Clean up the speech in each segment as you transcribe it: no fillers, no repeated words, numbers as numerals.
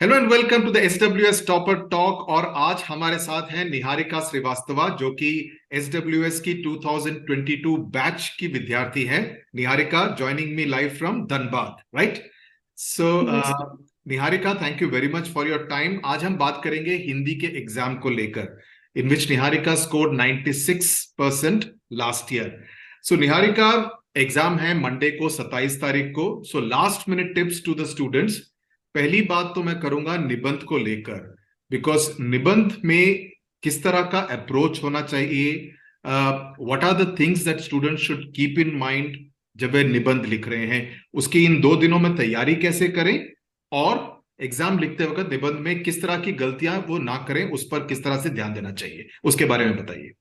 Hello and welcome to the SWS topper talk. और आज हमारे साथ हैं निहारिका श्रीवास्तवा, जो कि एसडब्ल्यूएस की 2022 बैच की विद्यार्थी है। Niharika joining me live from Dhanbad, right? So Yes. Niharika, thank you very much for your time. आज हम बात करेंगे हिंदी के एग्जाम को लेकर, in which Niharika scored 96% last year. So Niharika, exam है मंडे को 27 तारीख को। So last minute tips to the students. पहली बात तो मैं करूंगा निबंध को लेकर, बिकॉज निबंध में किस तरह का अप्रोच होना चाहिए, what are the things that student should keep in mind जब वे निबंध लिख रहे हैं, उसकी इन 2 दिनों में तैयारी कैसे करें, और एग्जाम लिखते वक्त निबंध में किस तरह की गलतियां वो ना करें, उस पर किस तरह से ध्यान देना चाहिए, उसके बारे में बताइए।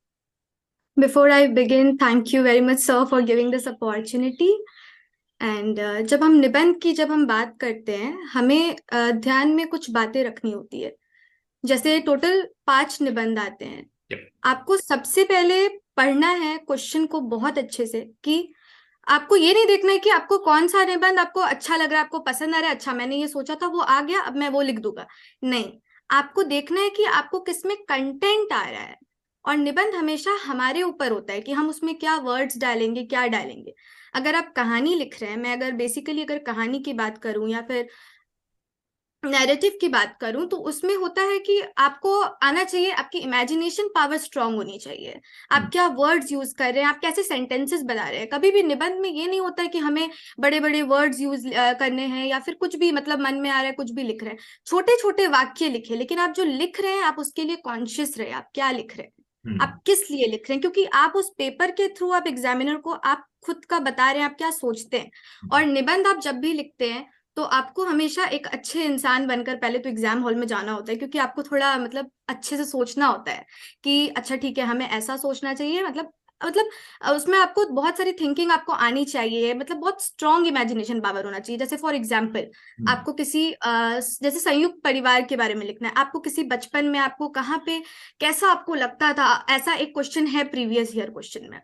Before I begin, thank you very much, sir, for giving this opportunity. And जब हम निबंध की जब हम बात करते हैं, हमें ध्यान में कुछ बातें रखनी होती है। जैसे टोटल 5 निबंध आते हैं। Yep. आपको सबसे पहले पढ़ना है क्वेश्चन को बहुत अच्छे से, कि आपको ये नहीं देखना है कि आपको कौन सा निबंध आपको अच्छा लग रहा है, आपको पसंद आ रहा है, अच्छा मैंने ये सोचा था वो आ गया, अब मैं वो लिख दूंगा। नहीं, आपको देखना है कि आपको किसमें कंटेंट आ रहा है। और निबंध हमेशा हमारे ऊपर होता है कि हम उसमें क्या वर्ड्स डालेंगे, क्या डालेंगे। अगर आप कहानी लिख रहे हैं, मैं अगर बेसिकली अगर कहानी की बात करूं या फिर नैरेटिव की बात करूं, तो उसमें होता है कि आपको आना चाहिए, आपकी इमेजिनेशन पावर स्ट्रांग होनी चाहिए। आप क्या वर्ड्स यूज कर रहे हैं, आप कैसे सेंटेंसेस बना रहे हैं। कभी भी निबंध में ये नहीं होता है कि हमें बड़े बड़े वर्ड्स यूज करने हैं या फिर कुछ भी मतलब मन में आ रहा है कुछ भी लिख रहे हैं। छोटे छोटे वाक्य लिखे, लेकिन आप जो लिख रहे हैं आप उसके लिए कॉन्शियस रहे, आप क्या लिख रहे हैं, आप किस लिए लिख रहे हैं। क्योंकि आप उस पेपर के थ्रू आप एग्जामिनर को आप खुद का बता रहे हैं आप क्या सोचते हैं। और निबंध आप जब भी लिखते हैं तो आपको हमेशा एक अच्छे इंसान बनकर पहले तो एग्जाम हॉल में जाना होता है, क्योंकि आपको थोड़ा मतलब अच्छे से सोचना होता है कि अच्छा ठीक है हमें ऐसा सोचना चाहिए। मतलब उसमें आपको बहुत सारी थिंकिंग आपको आनी चाहिए, मतलब बहुत स्ट्रॉन्ग इमेजिनेशन पावर होना चाहिए। जैसे फॉर एग्जाम्पल आपको किसी जैसे संयुक्त परिवार के बारे में लिखना है, आपको किसी बचपन में आपको कहाँ पे कैसा आपको लगता था, ऐसा एक क्वेश्चन है प्रीवियस ईयर क्वेश्चन में।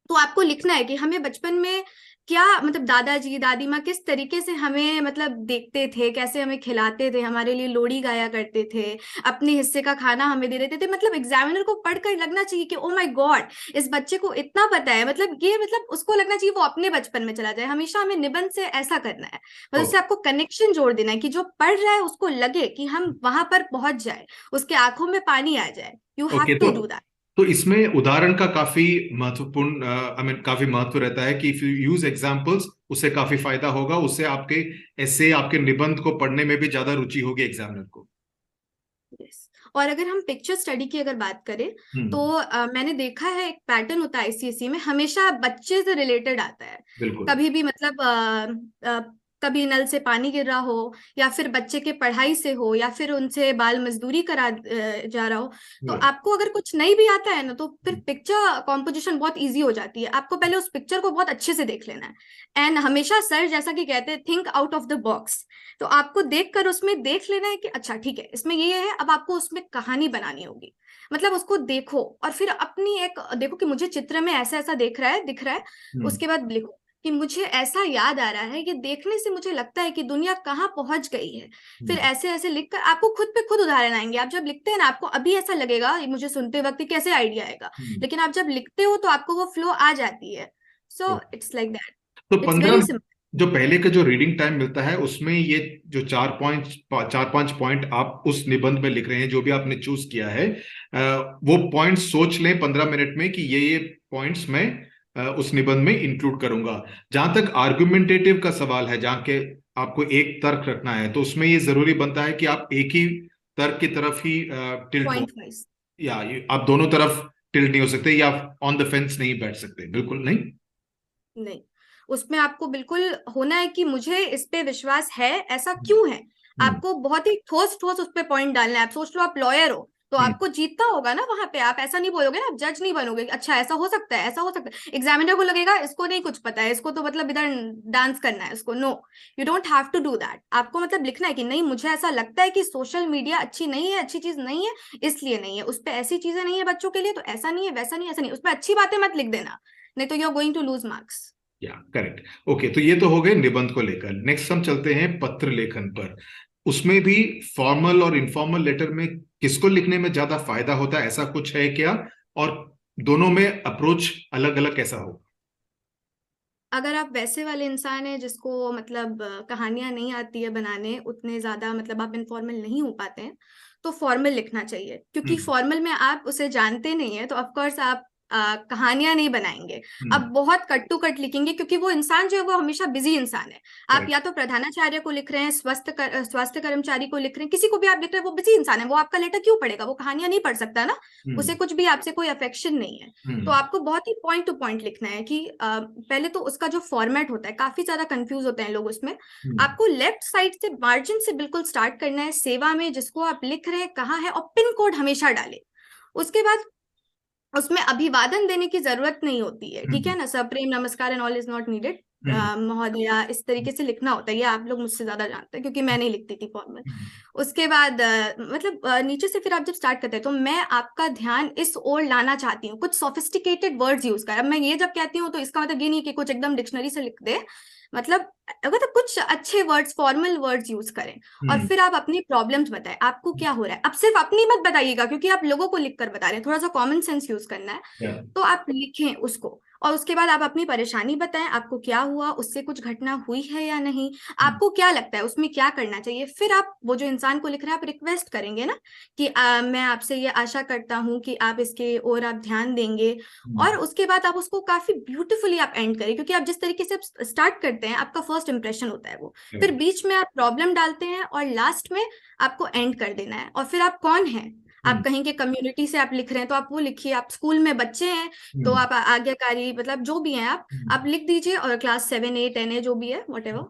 तो आपको लिखना है कि हमें बचपन में क्या मतलब दादाजी दादी माँ किस तरीके से हमें मतलब देखते थे, कैसे हमें खिलाते थे, हमारे लिए लोरी गाया करते थे, अपने हिस्से का खाना हमें दे देते थे। मतलब एग्जामिनर को पढ़कर लगना चाहिए कि ओ माय गॉड, इस बच्चे को इतना पता है। मतलब ये मतलब उसको लगना चाहिए वो अपने बचपन में चला जाए। हमेशा हमें निबंध से ऐसा करना है, मतलब उससे आपको कनेक्शन जोड़ देना है कि जो पढ़ रहा है उसको लगे कि हम वहां पर पहुंच जाए, उसके आंखों में पानी आ जाए। You okay, have to do that. तो इसमें उदाहरण का काफी महत्वपूर्ण, आई मीन काफी महत्व रहता है कि इफ यू यूज एग्जांपल्स, उससे काफी फायदा होगा, उससे आपके ऐसे आपके निबंध को पढ़ने में भी ज्यादा रुचि होगी एग्जामिनर को। Yes. और अगर हम पिक्चर स्टडी की अगर बात करें तो हम्म। मैंने देखा है एक पैटर्न होता है आईसीएसई में, हमेशा बच्चे से रिलेटेड आता है। बिल्कुल। कभी भी मतलब कभी नल से पानी गिर रहा हो, या फिर बच्चे के पढ़ाई से हो, या फिर उनसे बाल मजदूरी करा जा रहा हो। तो Right. आपको अगर कुछ नहीं भी आता है ना, तो फिर पिक्चर कॉम्पोजिशन बहुत इजी हो जाती है। आपको पहले उस पिक्चर को बहुत अच्छे से देख लेना है। एंड हमेशा सर जैसा कि कहते हैं think out of the box. तो आपको देखकर उसमें देख लेना है कि अच्छा ठीक है इसमें ये है, अब आपको उसमें कहानी बनानी होगी। मतलब उसको देखो और फिर अपनी एक देखो कि मुझे चित्र में ऐसा ऐसा देख रहा है दिख रहा है। हम्म। उसके बाद लिखो कि मुझे ऐसा याद आ रहा है, ये देखने से मुझे लगता है कि दुनिया कहाँ पहुंच गई है। फिर हम्म। ऐसे ऐसे लिखकर आपको खुद पे खुद उदाहरण आएंगे। आप जब लिखते हैं ना, आपको अभी ऐसा लगेगा ये मुझे सुनते वक्त ही कैसे आइडिया आएगा, हम्म। लेकिन आप जब लिखते हो तो आपको वो फ्लो आ जाती है। So okay. It's like that. तो इट्स वेरी 15 सिंपल। जो पहले का जो रीडिंग टाइम मिलता है, उसमें ये जो 4-5 पॉइंट आप उस निबंध में लिख रहे हैं, जो भी आपने चूज किया है, वो पॉइंट सोच लें 15 मिनट में कि ये पॉइंट्स मैं उस निबंध में इंक्लूड करूंगा। जहां तक आर्गुमेंटेटिव का सवाल है, जहां के आपको एक तर्क रखना है, तो उसमें ये जरूरी बनता है कि आप एक ही तर्क की तरफ ही टिल्ट हो, पॉइंट वाइज। या आप दोनों तरफ टिल्ट नहीं हो सकते, या ऑन द फेंस नहीं बैठ सकते, बिल्कुल नहीं। नहीं, उसमें आपको बिल्कुल होना है कि मुझे इस पे विश्वास है, ऐसा क्यों है। हम्म। आपको बहुत ही ठोस ठोस उस पे पॉइंट डालना है। आप सोच लो आप लॉयर हो, तो हम्म। आपको जीतना होगा ना वहां पे। आप ऐसा नहीं बोलोगे ना, आप जज नहीं बनोगे अच्छा ऐसा हो सकता है ऐसा हो सकता है। एग्जामिनर को लगेगा इसको नहीं कुछ पता है, इसको तो मतलब इधर डांस करना है इसको। No, you don't have to do that. आपको मतलब लिखना है कि नहीं मुझे ऐसा लगता है कि सोशल मीडिया अच्छी नहीं है, अच्छी चीज नहीं है, इसलिए नहीं है। उस पर ऐसी चीजें नहीं है बच्चों के लिए, तो ऐसा नहीं है वैसा नहीं ऐसा नहीं। उस पर अच्छी बातें मत लिख देना, नहीं तो you are going to lose marks. या करेक्ट। ओके, तो ये तो हो गए निबंध को लेकर। नेक्स्ट हम चलते हैं पत्र लेखन पर। उसमें भी फॉर्मल और इनफॉर्मल लेटर में किसको लिखने में ज्यादा फायदा होता है, ऐसा कुछ है क्या? और दोनों में अप्रोच अलग अलग कैसा हो? अगर आप वैसे वाले इंसान हैं जिसको मतलब कहानियां नहीं आती है बनाने उतने ज्यादा, मतलब आप इनफॉर्मल नहीं हो पाते हैं, तो फॉर्मल लिखना चाहिए, क्योंकि हम्म। फॉर्मल में आप उसे जानते नहीं है, तो ऑफ कोर्स आप कहानियां नहीं बनाएंगे। आप हम्म। बहुत कट टू कट लिखेंगे, क्योंकि वो इंसान जो है वो हमेशा बिजी इंसान है। आप करेक्ट। या तो प्रधानाचार्य को लिख रहे हैं, स्वास्थ्य कर्मचारी को लिख रहे हैं, किसी को भी आप लिख रहे हैं, वो बिजी इंसान है, वो आपका लेटर क्यों पढ़ेगा? वो कहानियां नहीं पढ़ सकता ना, हम्म। उसे कुछ भी आपसे कोई अफेक्शन नहीं है। तो हम्म। आपको बहुत ही पॉइंट टू पॉइंट लिखना है कि पहले तो उसका जो फॉर्मेट होता है, काफी ज्यादा कंफ्यूज होते हैं लोग उसमें। हम्म। आपको लेफ्ट साइड से मार्जिन से बिल्कुल स्टार्ट करना है, सेवा में जिसको आप लिख रहे हैं कहाँ है, और पिन कोड हमेशा डालें। उसके बाद उसमें अभिवादन देने की जरूरत नहीं होती है, ठीक हम्म। है ना, सप्रेम नमस्कार and all is not needed, hmm. महोदया, इस तरीके से लिखना होता है। ये आप लोग मुझसे ज्यादा जानते हैं, क्योंकि मैं नहीं लिखती थी फॉर्मल। हम्म। उसके बाद मतलब नीचे से फिर आप जब स्टार्ट करते हैं, तो मैं आपका ध्यान इस ओर लाना चाहती हूँ, कुछ सोफिस्टिकेटेड वर्ड्स यूज कर। अब मैं ये जब कहती हूँ तो इसका मतलब ये नहीं कि कुछ एकदम डिक्शनरी से लिख दे, मतलब अगर तो कुछ अच्छे वर्ड्स, फॉर्मल वर्ड्स यूज करें। और हम्म। फिर आप अपनी प्रॉब्लम्स बताएं, आपको क्या हो रहा है। अब सिर्फ अपनी मत बताइएगा, क्योंकि आप लोगों को लिख कर बता रहे हैं, थोड़ा सा कॉमन सेंस यूज करना है। Yeah. तो आप लिखें उसको, और उसके बाद आप अपनी परेशानी बताएं, आपको क्या हुआ, उससे कुछ घटना हुई है या नहीं, हम्म। आपको क्या लगता है उसमें क्या करना चाहिए। फिर आप वो जो इंसान को लिख रहे हैं, आप रिक्वेस्ट करेंगे ना कि मैं आपसे ये आशा करता हूँ कि आप इसके और आप ध्यान देंगे। और उसके बाद आप उसको काफी ब्यूटीफुली आप एंड करें, क्योंकि आप जिस तरीके से स्टार्ट करते हैं, आपका फर्स्ट इंप्रेशन होता है वो। फिर Correct. बीच में आप प्रॉब्लम डालते हैं, और लास्ट में आपको एंड कर देना है। और फिर आप कौन हैं, आप हम्म। कहीं के कम्युनिटी से आप लिख रहे हैं, तो आप वो लिखिए। आप स्कूल में बच्चे हैं, तो हम्म। आप आज्ञाकारी, मतलब जो भी हैं आप लिख दीजिए। और क्लास 7 8 10 है, जो भी है वट एवर,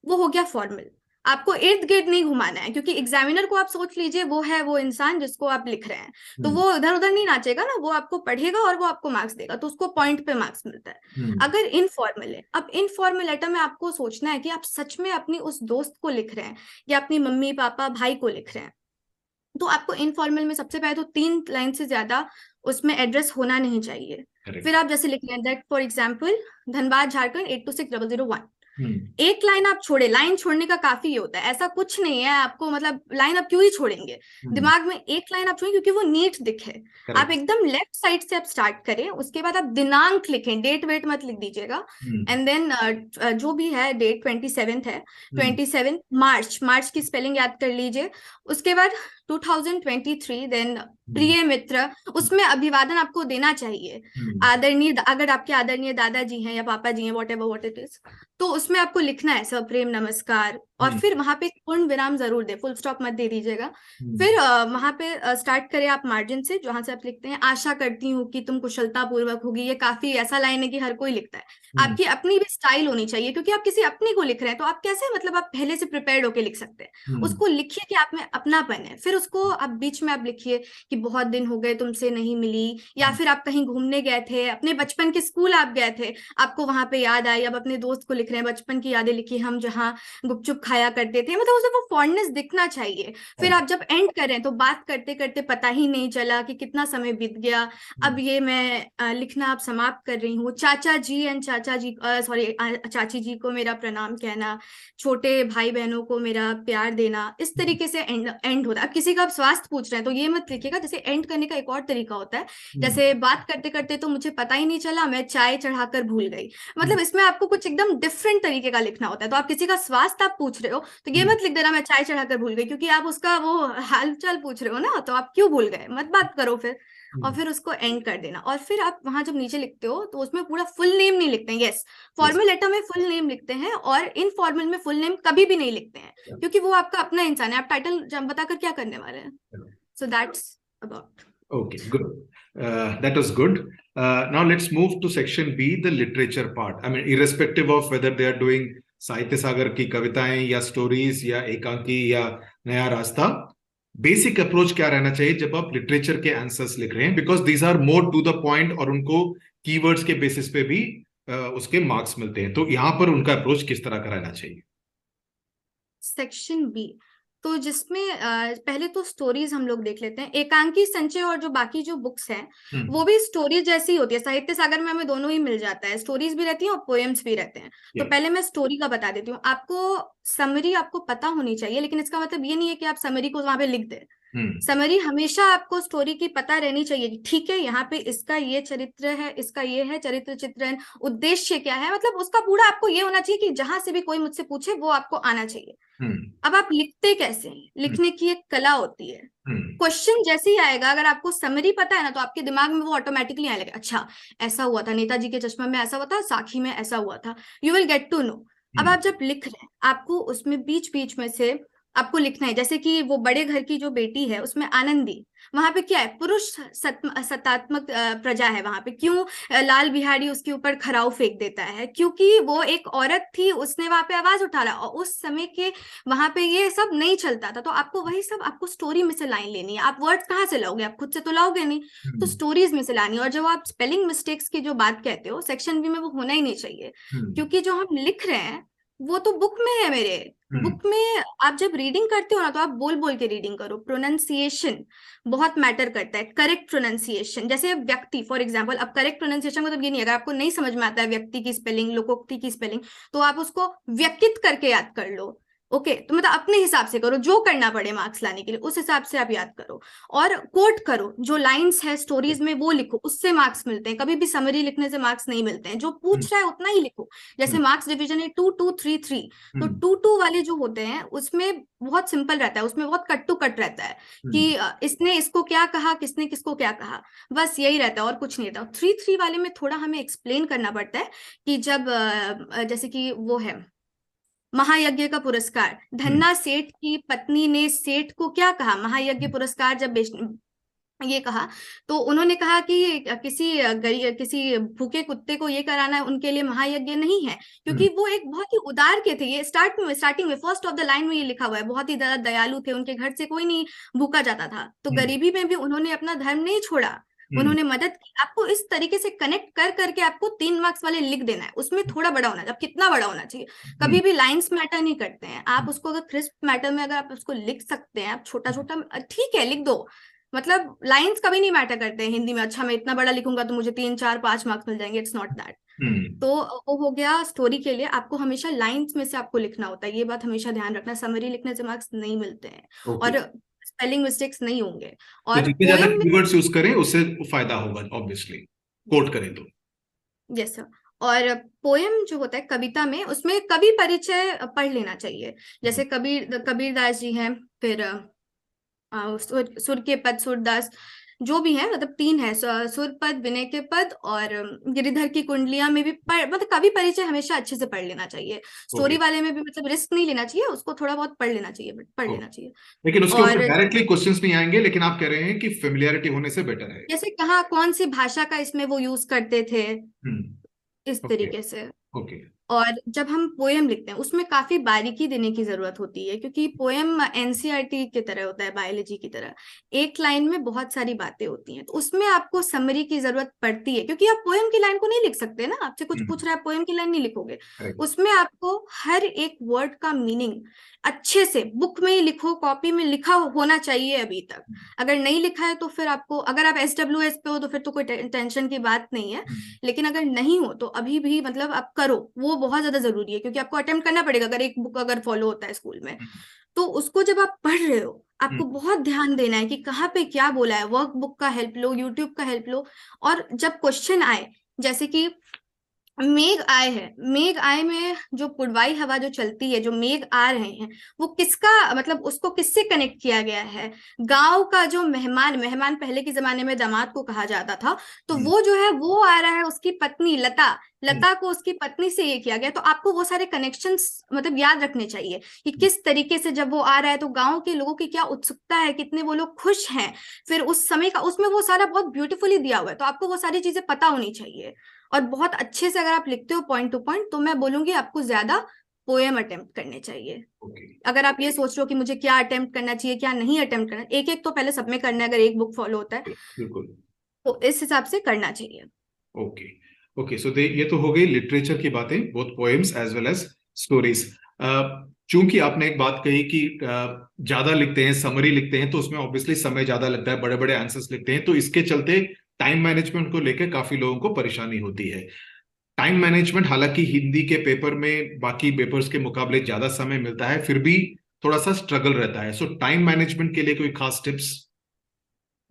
वो हो गया फॉर्मल। आपको इर्द गिर्द नहीं घुमाना है, क्योंकि एग्जामिनर को आप सोच लीजिए वो है वो इंसान जिसको आप लिख रहे हैं, तो हम्म। वो इधर उधर नहीं नाचेगा ना, वो आपको पढ़ेगा और वो आपको मार्क्स देगा, तो उसको पॉइंट पे मार्क्स मिलता है। हम्म। अगर इनफॉर्मल है, अब इनफॉर्मल लेटर में आपको सोचना है कि आप सच में अपनी उस दोस्त को लिख रहे हैं, या अपनी मम्मी पापा भाई को लिख रहे हैं। तो आपको इनफॉर्मल में सबसे पहले तो 3 लाइन से ज्यादा उसमें एड्रेस होना नहीं चाहिए। फिर Correct. आप जैसे लिख रहे हैं that for example Dhanbad Jharkhand 826001, हम्म। एक लाइन आप छोड़े। लाइन छोड़ने का काफी ये होता है, ऐसा कुछ नहीं है आपको, मतलब लाइन आप क्यों ही छोड़ेंगे, हम्म। दिमाग में एक लाइन आप छोड़ें, क्योंकि वो नीट दिखे। आप Correct. एकदम लेफ्ट साइड से आप स्टार्ट करें, उसके बाद आप दिनांक लिखें, डेट वेट मत लिख दीजिएगा। हम्म। एंड देन जो भी है, डेट 27 है, हम्म। 27 मार्च, मार्च की स्पेलिंग याद कर लीजिए। उसके बाद 2023, देन हम्म। प्रिय मित्र, उसमें अभिवादन आपको देना चाहिए। हम्म। आदरणीय, अगर आपके आदरणीय दादाजी हैं या पापा जी हैं, what ever what it is, तो उसमें आपको लिखना है सप्रेम नमस्कार। और हम्म। फिर वहां पे पूर्ण विराम जरूर दे, फुल स्टॉप मत दे दीजिएगा। हम्म। फिर वहां पे स्टार्ट करें आप मार्जिन से, जहां से आप लिखते हैं आशा करती हूँ कि तुम कुशलता पूर्वक होगी। ये काफी ऐसा लाइन है कि हर कोई लिखता है। हम्म। आपकी अपनी भी स्टाइल होनी चाहिए, क्योंकि आप किसी अपनी को लिख रहे हैं, तो आप कैसे, मतलब आप पहले से प्रिपेयर्ड होके लिख सकते हैं। हम्म। उसको लिखिए कि आप में अपनापन है। फिर उसको आप बीच में आप लिखिए कि बहुत दिन हो गए तुमसे नहीं मिली, या फिर आप कहीं घूमने गए थे, अपने बचपन के स्कूल आप गए थे, आपको वहां पे याद आई। अब अपने दोस्त को लिख रहे हैं, बचपन की यादें लिखी, हम जहाँ गुपचुप खाया करते थे, मतलब उसे वो फॉन्डनेस दिखना चाहिए। फिर आप जब एंड करें, तो बात करते करते पता ही नहीं चला कि कितना समय बीत गया। अब ये मैं लिखना अब समाप्त कर रही हूँ। चाचा जी एंड चाचा जी, सॉरी, चाची जी को मेरा प्रणाम कहना, छोटे भाई बहनों को मेरा प्यार देना, इस तरीके से एंड होता है। अब किसी का आप स्वास्थ्य पूछ रहे हैं, तो ये मत लिखिएगा। जैसे एंड करने का एक और तरीका होता है, जैसे बात करते करते तो मुझे पता ही नहीं चला, मैं चाय चढ़ाकर भूल गई। मतलब इसमें आपको कुछ एकदम डिफरेंट तरीके का लिखना होता है। तो आप किसी का स्वास्थ्य आप पूछ रहे हो, तो ये मत लिख देना मैं चाय चढ़ाकर भूल गई, क्योंकि आप उसका वो हाल चाल पूछ रहे हो ना, तो आप क्यों भूल गए, मत बात करो फिर। और फिर उसको एंड कर देना। और फिर आप वहां जब नीचे लिखते हो, तो उसमें पूरा फुल नेम नहीं लिखते हैं। यस, फॉर्मल लेटर में फुल नेम लिखते हैं, और इनफॉर्मल में फुल नेम कभी भी नहीं लिखते हैं, क्योंकि वो आपका अपना इंसान है। आप टाइटल बताकर क्या करने वाले हैं। So that's about. Okay, good. That was good. Now let's move to section B, the literature part. I mean, irrespective of whether they are doing साहित्य सागर की कविताएं या स्टोरीज या एकांकी या नया रास्ता, बेसिक अप्रोच क्या रहना चाहिए जब आप लिटरेचर के आंसर्स लिख रहे हैं? Because these are more to the point, और उनको कीवर्ड्स के बेसिस पे भी उसके मार्क्स मिलते हैं। तो यहाँ पर उनका अप्रोच किस तरह का रहना चाहिए? सेक्शन बी, तो जिसमें पहले तो स्टोरीज हम लोग देख लेते हैं। एकांकी संचय और जो बाकी जो बुक्स हैं वो भी स्टोरीज जैसी होती है। साहित्य सागर में हमें दोनों ही मिल जाता है, स्टोरीज भी रहती हैं और पोएम्स भी रहते हैं। तो पहले मैं स्टोरी का बता देती हूँ आपको। समरी आपको पता होनी चाहिए, लेकिन इसका मतलब ये नहीं है कि आप समरी को वहां पे लिख दें। समरी हमेशा आपको स्टोरी की पता रहनी चाहिए। ठीक है, यहाँ पे इसका ये चरित्र है, इसका ये है चरित्र चित्रण, उद्देश्य क्या है, मतलब उसका पूरा आपको ये होना चाहिए कि जहां से भी कोई मुझसे पूछे वो आपको आना चाहिए। अब आप लिखते कैसे हैं, लिखने की एक कला होती है। क्वेश्चन जैसे ही आएगा, अगर आपको समरी पता है ना, तो आपके दिमाग में वो ऑटोमेटिकली आने लगेगा। अच्छा, ऐसा हुआ था, नेताजी के चश्मा में ऐसा हुआ था, साखी में ऐसा हुआ था। You will get to know. अब आप जब लिख रहे हैं, आपको उसमें बीच बीच में से आपको लिखना है। जैसे कि वो बड़े घर की जो बेटी है उसमें आनंदी, वहां पे क्या है, पुरुष सत्तात्मक प्रजा है। वहां पे क्यों लाल बिहारी उसके ऊपर खराव फेंक देता है, क्योंकि वो एक औरत थी, उसने वहां पे आवाज उठा रहा, और उस समय के वहां पे ये सब नहीं चलता था। तो आपको वही सब आपको स्टोरी में से लाइन लेनी है। आप वर्ड्स कहाँ से लाओगे, आप खुद से तो लाओगे नहीं, तो स्टोरीज में से लानी है। और जब आप स्पेलिंग मिस्टेक्स की जो बात कहते हो, सेक्शन बी में वो होना ही नहीं चाहिए, क्योंकि जो हम लिख रहे हैं वो तो बुक में है मेरे। बुक में आप जब रीडिंग करते हो ना, तो आप बोल बोल के रीडिंग करो। प्रोनाउंसिएशन बहुत मैटर करता है, करेक्ट प्रोनाउंसिएशन। जैसे व्यक्ति फॉर एग्जांपल, अब करेक्ट प्रोनाउंसिएशन मतलब ये नहीं, अगर आपको नहीं समझ में आता है व्यक्ति की स्पेलिंग, लोकोक्ति की स्पेलिंग, तो आप उसको व्यक्तित करके याद कर लो। ओके, तो मतलब अपने हिसाब से करो, जो करना पड़े मार्क्स लाने के लिए उस हिसाब से आप याद करो। और कोट करो, जो लाइंस है स्टोरीज में वो लिखो, उससे मार्क्स मिलते हैं। कभी भी समरी लिखने से मार्क्स नहीं मिलते हैं। जो पूछ रहा है उतना ही लिखो। जैसे मार्क्स डिवीजन है 2 2 3 3, तो 2 2 वाले जो होते हैं उसमें बहुत सिंपल रहता है, उसमें बहुत कट टू कट रहता है कि इसने इसको क्या कहा, किसने किसको क्या कहा, बस यही रहता है और कुछ नहीं रहता। 3 3 वाले में थोड़ा हमें एक्सप्लेन करना पड़ता है कि जब जैसे कि वो है महायज्ञ का पुरस्कार, धन्ना सेठ की पत्नी ने सेठ को क्या कहा, महायज्ञ पुरस्कार जब ये कहा, तो उन्होंने कहा कि किसी भूखे कुत्ते को ये कराना है उनके लिए महायज्ञ नहीं है, क्योंकि वो एक बहुत ही उदार के थे। ये स्टार्टिंग में फर्स्ट ऑफ द लाइन में ये लिखा हुआ है, बहुत ही ज्यादा दयालु थे, उनके घर से कोई नहीं भूखा जाता था। तो गरीबी में भी उन्होंने अपना धर्म नहीं छोड़ा, उन्होंने मदद की। आपको इस तरीके से कनेक्ट कर करके आपको 3 मार्क्स वाले लिख देना है। उसमें थोड़ा बड़ा होना चाहिए। अब कितना बड़ा होना चाहिए, कभी भी लाइंस मैटर नहीं करते हैं। आप उसको अगर क्रिस्प मैटर में अगर आप उसको लिख सकते हैं, आप छोटा छोटा ठीक है लिख दो, मतलब लाइंस कभी नहीं मैटर करते हैं हिंदी में। अच्छा, मैं इतना बड़ा लिखूंगा तो मुझे 3 4 5 मार्क्स मिल जाएंगे, इट्स नॉट दैट। तो वो हो गया स्टोरी के लिए। आपको हमेशा लाइंस में से आपको लिखना होता है, ये बात हमेशा ध्यान रखना। समरी लिखने से मार्क्स नहीं मिलते हैं और स्पेलिंग मिस्टेक्स नहीं होंगे। और जितने ज्यादा कीवर्ड्स यूज करें उससे फायदा होगा, ऑब्वियसली कोट करें तो। Yes sir. और पोएम जो होता है कविता में, उसमें कवि परिचय पढ़ लेना चाहिए। जैसे कबीरदास जी हैं, फिर सुर के पद, सूरदास, जो भी है, मतलब 3 है, सुर पद, विनय के पद और गिरिधर की कुंडलियां में भी मतलब कवि परिचय हमेशा अच्छे से पढ़ लेना चाहिए। स्टोरी वाले में भी मतलब रिस्क नहीं लेना चाहिए, उसको थोड़ा बहुत पढ़ लेना चाहिए, पढ़ लेना चाहिए। लेकिन उसके ऊपर डायरेक्टली क्वेश्चंस नहीं आएंगे, लेकिन आप कह रहे हैं कि फेमिलियरिटी होने से बेटर है। जैसे कहाँ कौन सी भाषा का इसमें वो यूज करते थे, इस तरीके से। और जब हम पोएम लिखते हैं उसमें काफी बारीकी देने की जरूरत होती है, क्योंकि पोएम एनसीईआरटी की तरह होता है, बायोलॉजी की तरह। एक लाइन में बहुत सारी बातें होती हैं, तो उसमें आपको समरी की जरूरत पड़ती है, क्योंकि आप पोएम की लाइन को नहीं लिख सकते ना। आपसे कुछ पूछ रहा है, पोएम की लाइन नहीं लिखोगे। उसमें आपको हर एक वर्ड का मीनिंग अच्छे से बुक में ही लिखो, कॉपी में लिखा होना चाहिए अभी तक। अगर नहीं लिखा है तो फिर आपको, अगर आप SWS पे हो तो फिर तो कोई टेंशन की बात नहीं है, लेकिन अगर नहीं हो तो अभी भी मतलब आप करो, वो बहुत ज्यादा जरूरी है। क्योंकि आपको अटेम्प्ट करना पड़ेगा, अगर एक बुक अगर फॉलो होता है स्कूल में, तो उसको जब आप पढ़ रहे हो आपको बहुत ध्यान देना है कि कहाँ पे क्या बोला है। वर्क बुक का हेल्प लो, यूट्यूब का हेल्प लो। और जब क्वेश्चन आए, जैसे कि मेघ आए है, मेघ आए में जो पुडवाई हवा जो चलती है, जो मेघ आ रहे हैं, वो किसका, मतलब उसको किससे कनेक्ट किया गया है। गांव का जो मेहमान पहले के जमाने में दामाद को कहा जाता था, तो वो जो है वो आ रहा है, उसकी पत्नी लता को उसकी पत्नी से ये किया गया। तो आपको वो सारे कनेक्शंस मतलब याद रखने चाहिए कि किस तरीके से जब वो आ रहा है तो गांव के लोगों की क्या उत्सुकता है, कितने वो लोग खुश हैं, फिर उस समय का, उसमें वो सारा बहुत ब्यूटीफुली दिया हुआ है। तो आपको वो सारी चीजें पता होनी चाहिए। और बहुत अच्छे से अगर आप लिखते हो पॉइंट टू पॉइंट, तो मैं बोलूंगी आपको ज्यादा पोएम अटेम्प्ट करने चाहिए। अगर आप ये सोच रहे हो कि मुझे क्या अटेम्प्ट करना चाहिए, क्या नहीं अटेम्प्ट करना, एक एक तो पहले सब में करना है, अगर एक बुक फॉलो होता है तो इस हिसाब से करना चाहिए। ओके सो ये तो हो गई लिटरेचर की बातें, both poems as well as stories. चूंकि आपने एक बात कही कि ज्यादा लिखते हैं, समरी लिखते हैं, तो उसमें ऑब्वियसली समय ज्यादा लगता है, बड़े बड़े आंसर्स लिखते हैं, तो इसके चलते टाइम मैनेजमेंट को लेकर काफी लोगों को परेशानी होती है। टाइम मैनेजमेंट, हालांकि हिंदी के पेपर में बाकी पेपर्स के मुकाबले ज्यादा समय मिलता है, फिर भी थोड़ा सा स्ट्रगल रहता है। सो टाइम मैनेजमेंट के लिए कोई खास tips?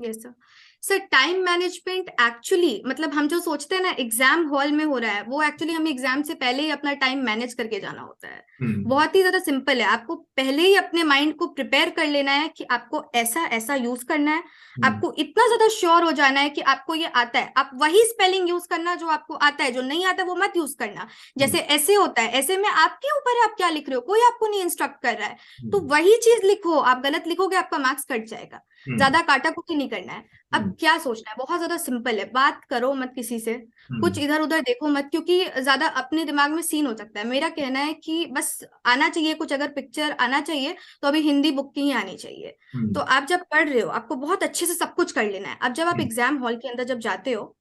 Yes sir. Sir time management actually मतलब हम जो सोचते हैं ना एग्जाम हॉल में हो रहा है, वो एक्चुअली हमें एग्जाम से पहले ही अपना टाइम मैनेज करके जाना होता है। बहुत ही ज्यादा सिंपल है, आपको पहले ही अपने माइंड को प्रिपेयर कर लेना है कि आपको ऐसा ऐसा यूज करना है। आपको इतना ज्यादा श्योर हो जाना है कि आपको ये आता है, आप वही स्पेलिंग यूज करना जो आपको आता है, जो नहीं आता वो मत यूज करना। जैसे ऐसे होता है, ऐसे में आपके ऊपर है आप क्या लिख रहे हो, कोई आपको नहीं इंस्ट्रक्ट कर रहा है, तो वही चीज लिखो। आप गलत लिखोगे आपका मार्क्स कट जाएगा। ज्यादा काटाकुटी नहीं करना है। अब क्या सोचना है, बहुत ज्यादा सिंपल है, बात करो मत किसी से, कुछ इधर उधर देखो मत, क्योंकि ज्यादा अपने दिमाग में सीन हो सकता है। मेरा कहना है कि बस आना चाहिए कुछ, अगर पिक्चर आना चाहिए तो अभी हिंदी बुक की ही आनी चाहिए। तो आप जब पढ़ रहे हो आपको बहुत अच्छे से सब कुछ कर लेना है। अब जब आप एग्जाम हॉल के अंदर जब जाते हो,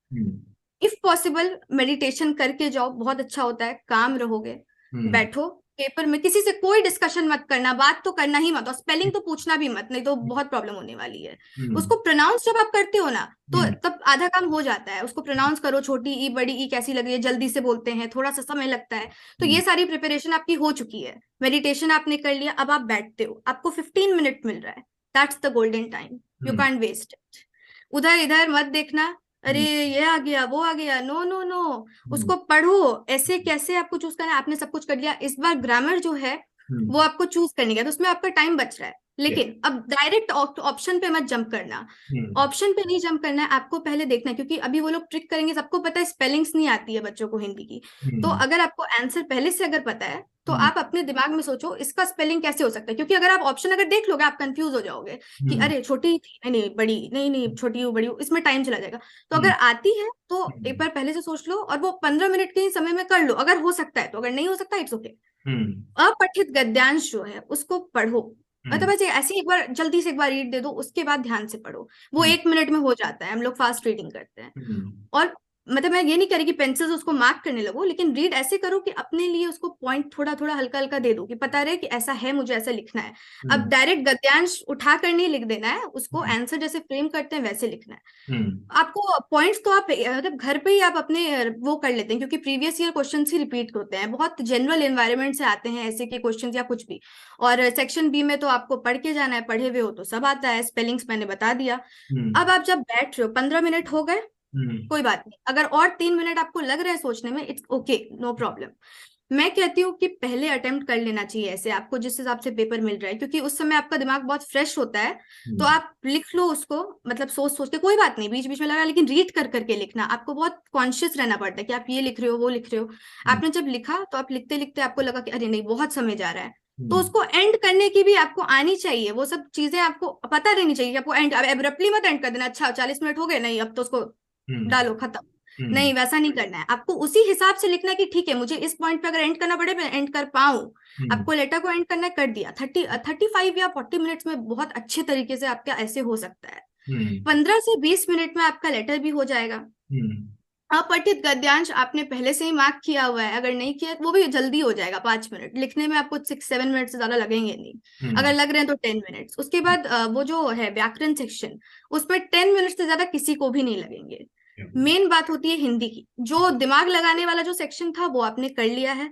इफ पॉसिबल मेडिटेशन करके जाओ, बहुत अच्छा होता है। काम रहोगे, बैठो पेपर में, किसी से कोई डिस्कशन मत करना, बात तो करना ही मत, और स्पेलिंग तो पूछना भी मत, नहीं तो बहुत प्रॉब्लम होने वाली है। उसको प्रोनाउंस जब आप करते हो ना, तो तब आधा काम हो जाता है। उसको प्रोनाउंस करो, छोटी ई बड़ी ई कैसी लग रही है, जल्दी से बोलते हैं, थोड़ा सा समय लगता है। तो ये सारी प्रिपरेशन आपकी हो चुकी है, मेडिटेशन आपने कर लिया, अब आप बैठते हो, आपको 15 मिनट मिल रहा है, that's the golden time, you can't waste it. उधर इधर मत देखना, अरे ये आ गया वो आ गया, नो नो नो। उसको पढ़ो, ऐसे कैसे आपको चूज करना है, आपने सब कुछ कर लिया। इस बार ग्रामर जो है वो आपको चूज करने का, तो उसमें आपका टाइम बच रहा है। लेकिन अब डायरेक्ट ऑप्शन पे मत जंप करना। ऑप्शन पे नहीं जंप करना है, आपको पहले देखना है, क्योंकि अभी वो लोग ट्रिक करेंगे। सबको पता है स्पेलिंग्स नहीं आती है बच्चों को हिंदी की, तो अगर आपको आंसर पहले से अगर पता है तो आप अपने दिमाग में सोचो इसका स्पेलिंग कैसे हो सकता है। क्योंकि अगर आप ऑप्शन अगर देख लोगे आप कंफ्यूज हो जाओगे कि अरे छोटी थी, नहीं नहीं बड़ी, नहीं नहीं छोटी बड़ी, इसमें टाइम चला जाएगा। तो अगर आती है तो एक बार पहले से सोच लो, और वो 15 मिनट के ही समय में कर लो, अगर हो सकता है तो। अगर नहीं हो सकता इट्स ओके। अपठित गद्यांश जो है उसको पढ़ो, मतलब ऐसे एक बार जल्दी से एक बार रीड दे दो, उसके बाद ध्यान से पढ़ो। वो 1 मिनट में हो जाता है, हम लोग फास्ट रीडिंग करते हैं। और मतलब मैं ये नहीं करी कि पेंसिल से उसको मार्क करने लगो, लेकिन रीड ऐसे करो कि अपने लिए उसको पॉइंट थोड़ा थोड़ा हल्का हल्का दे दो, कि पता रहे कि ऐसा है, मुझे ऐसा लिखना है। अब डायरेक्ट गद्यांश उठा कर नहीं लिख देना है, उसको आंसर जैसे फ्रेम करते हैं वैसे लिखना है। आपको पॉइंट्स तो आप मतलब घर पे ही आप अपने वो कर लेते हैं, क्योंकि प्रीवियस ईयर क्वेश्चन ही रिपीट होते हैं, बहुत जनरल एनवायरनमेंट से आते हैं ऐसे के क्वेश्चन या कुछ भी। और सेक्शन बी में तो आपको पढ़ के जाना है, पढ़े हुए हो तो सब आता है, स्पेलिंग्स मैंने बता दिया। अब आप जब बैठ रहे हो, 15 मिनट हो गए, कोई बात नहीं, अगर और 3 मिनट आपको लग रहा है सोचने में, इट्स ओके, नो प्रॉब्लम। मैं कहती हूँ कि पहले अटेम्प्ट कर लेना चाहिए ऐसे, आपको जिस हिसाब से पेपर मिल रहा है, क्योंकि उस समय आपका दिमाग बहुत फ्रेश होता है। तो आप लिख लो उसको, मतलब सोच सोच के, कोई बात नहीं बीच बीच में लगा, लेकिन रीड कर करके लिखना। आपको बहुत कॉन्शियस रहना पड़ता है कि आप ये लिख रहे हो वो लिख रहे हो। आपने जब लिखा तो आप लिखते लिखते आपको लगा कि अरे नहीं बहुत समय जा रहा है, तो उसको एंड करने की भी आपको आनी चाहिए। वो सब चीजें आपको पता रहनी चाहिए कि आपको एंड, अब एब्रप्टली मत एंड कर देना, अच्छा 40 मिनट हो गए, नहीं अब तो उसको डालो खत्म, नहीं वैसा नहीं करना है। आपको उसी हिसाब से लिखना है कि ठीक है मुझे इस पॉइंट पे अगर एंड करना पड़े मैं एंड कर पाऊं। आपको लेटर को एंड करना है, कर दिया। 35 या 40 मिनट्स में बहुत अच्छे तरीके से आपका ऐसे हो सकता है। 15 से 20 मिनट में आपका लेटर भी हो जाएगा। अपठित गद्यांश आपने पहले से ही मार्क किया हुआ है, अगर नहीं किया वो भी जल्दी हो जाएगा, 5 मिनट लिखने में आपको 6-7 मिनट से ज्यादा लगेंगे नहीं, अगर लग रहे हैं तो 10 मिनट्स। उसके बाद वो जो है व्याकरण सेक्शन, उसमें 10 मिनट से ज्यादा किसी को भी नहीं लगेंगे। मेन बात होती है हिंदी की, जो दिमाग लगाने वाला जो सेक्शन था वो आपने कर लिया है।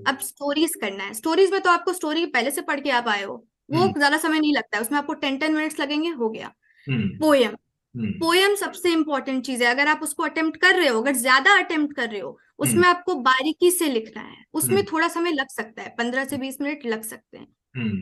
अब स्टोरीज करना है। स्टोरीज में तो आपको स्टोरी पहले से पढ़ के आप आए हो, वो ज्यादा समय नहीं लगता है, उसमें आपको 10 मिनट्स लगेंगे, हो गया। पोयम, पोयम सबसे इंपॉर्टेंट चीज है। अगर आप उसको अटेम्प्ट कर रहे हो, अगर ज्यादा अटेम्प्ट कर रहे हो, उसमें आपको बारीकी से लिखना है। उसमें थोड़ा समय लग सकता है, 15 से 20 मिनट लग सकते हैं।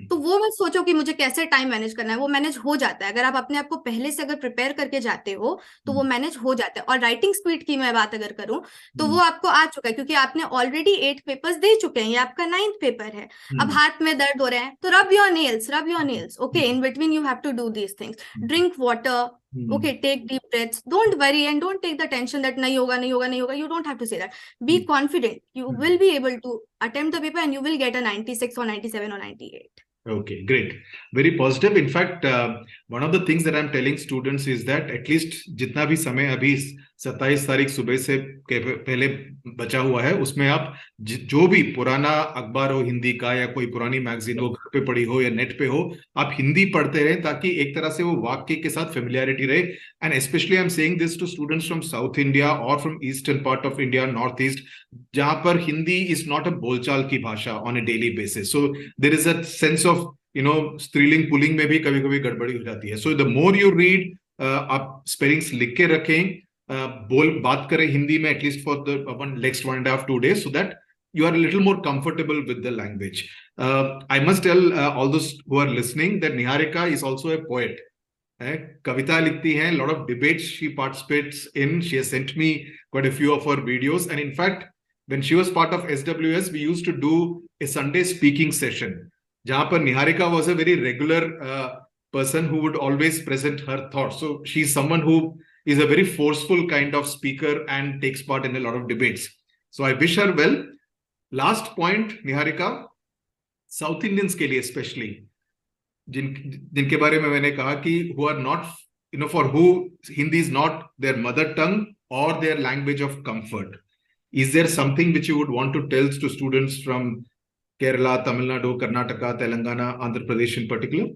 तो वो मत सोचो कि मुझे कैसे टाइम मैनेज करना है, वो मैनेज हो जाता है। अगर आप अपने आप को पहले से अगर प्रिपेयर करके जाते हो तो वो मैनेज हो जाता है। और राइटिंग स्पीड की मैं बात अगर करूं तो वो आपको आ चुका है, क्योंकि आपने ऑलरेडी 8 पेपर्स दे चुके हैं, ये आपका 9th पेपर है। अब हाथ में दर्द हो रहे हैं तो rub your nails, rub your nails, okay, in between you have to do these things, drink water, okay, take deep breaths, don't worry and don't take the tension that nahi hoga nahi hoga nahi hoga. You don't have to say that. Be confident, you will be able to attempt the paper and you will get a 96 or 97 or 98. Okay, great. Very positive. In fact, one of the things that I'm telling students is that at least जितना भी समय अभी 27 तारीख सुबह से पहले बचा हुआ है। उसमें आप जो भी पुराना अखबार हो हिंदी का, या कोई पुरानी मैगजीन हो, घर पे पढ़ी हो या नेट पे हो, आप हिंदी पढ़ते रहें, ताकि एक तरह से वो वाक्य के साथ फेमिलियरिटी रहे। And specially I am saying this to students from south India और from eastern part of India, north east, जहां पर हिंदी इज नॉट अ बोलचाल की भाषा on a daily basis. So there is a sense of स्त्रीलिंग पुलिंग में भी कभी कभी गड़बड़ी हो जाती है। So the more you read, आप स्पेलिंग्स लिख के रखें, बात करें हिंदी में at least for the next 1.5-2 days, so that you are a little more comfortable with the language. I must tell all those who are listening that Niharika is also a poet. कविता लिखती हैं, lot of debates she participates in. She has sent me quite a few of her videos, and in fact when she was part of SWS, we used to do a Sunday speaking session, जहां पर Niharika was a very regular person who would always present her thoughts. So she's someone who is a very forceful kind of speaker and takes part in a lot of debates. So I wish her well. Last point, Niharika, South Indians के लिए especially, जिनके बारे में मैंने कहा कि who are not, for who Hindi is not their mother tongue or their language of comfort. Is there something which you would want to tell to students from Kerala, Tamil Nadu, Karnataka, Telangana, Andhra Pradesh in particular?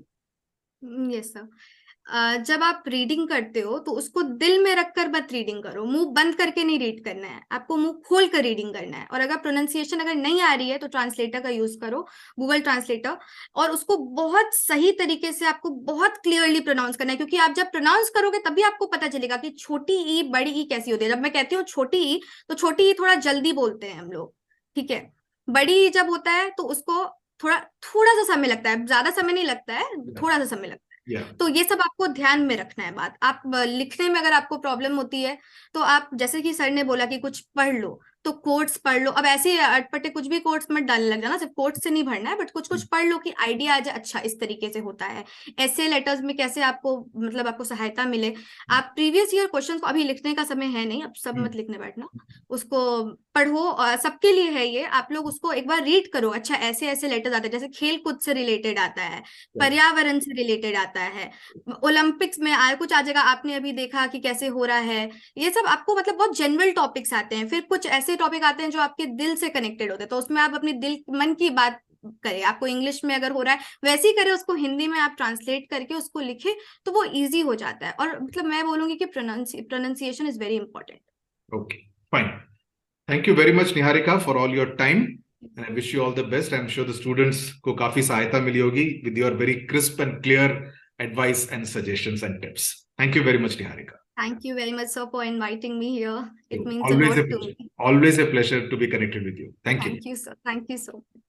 Yes sir. जब आप reading करते हो तो उसको दिल में रखकर मत रीडिंग करो, मुंह बंद करके नहीं रीड करना है, आपको मुंह खोल कर रीडिंग करना है। और अगर प्रोनाउंसिएशन अगर नहीं आ रही है तो ट्रांसलेटर का यूज करो, गूगल ट्रांसलेटर, और उसको बहुत सही तरीके से आपको बहुत क्लियरली प्रोनाउंस करना है, क्योंकि आप जब प्रोनाउंस करोगे तभी आपको पता चलेगा कि छोटी ई बड़ी ई कैसी होती है। जब मैं कहती हूँ छोटी ई, तो छोटी ई थोड़ा जल्दी बोलते हैं हम लोग, ठीक है। बड़ी ई जब होता है तो उसको थोड़ा सा समय लगता है, ज्यादा समय नहीं लगता है, थोड़ा सा समय लगता है। तो ये सब आपको ध्यान में रखना है बात। आप लिखने में अगर आपको प्रॉब्लम होती है तो आप, जैसे कि सर ने बोला कि कुछ पढ़ लो, तो कोट्स पढ़ लो। अब ऐसे अटपटे कुछ भी कोट्स मत डालने लग जाना, सिर्फ कोट्स से नहीं भरना है, बट कुछ कुछ पढ़ लो कि आइडिया आ जाए, अच्छा इस तरीके से होता है, ऐसे लेटर्स में कैसे आपको, मतलब आपको सहायता मिले। आप प्रीवियस ईयर क्वेश्चन को, अभी लिखने का समय है नहीं, अब सब मत लिखने बैठना, उसको पढ़ो, और सबके लिए है ये, आप लोग उसको एक बार रीड करो। अच्छा ऐसे ऐसे लेटर्स आते हैं, जैसे खेल कूद से रिलेटेड आता है, पर्यावरण से रिलेटेड आता है, ओलंपिक्स में कुछ आ जाएगा, आपने अभी देखा कि कैसे हो रहा है, ये सब आपको मतलब बहुत जनरल टॉपिक्स आते हैं। फिर कुछ ऐसे टॉपिक आते हैं जो आपके दिल से कनेक्टेड होते हैं, तो उसमें आप अपने दिल मन की बात करें। आपको इंग्लिश में अगर हो रहा है वैसे ही करें, उसको हिंदी में आप ट्रांसलेट करके उसको लिखे, तो वो इजी हो जाता है। और मतलब मैं बोलूंगी कि pronunciation is very important. Okay, fine. Thank you very much Niharika for all your time, and I wish you all the best. I'm sure the students को काफी सहायता मिली होगी with your very crisp and clear advice and suggestions and tips. Thank you very much, Niharika. Thank you very much, sir, for inviting me here. It means Always a lot to me. Always a pleasure to be connected with you. Thank you. Thank you, sir. Thank you so much.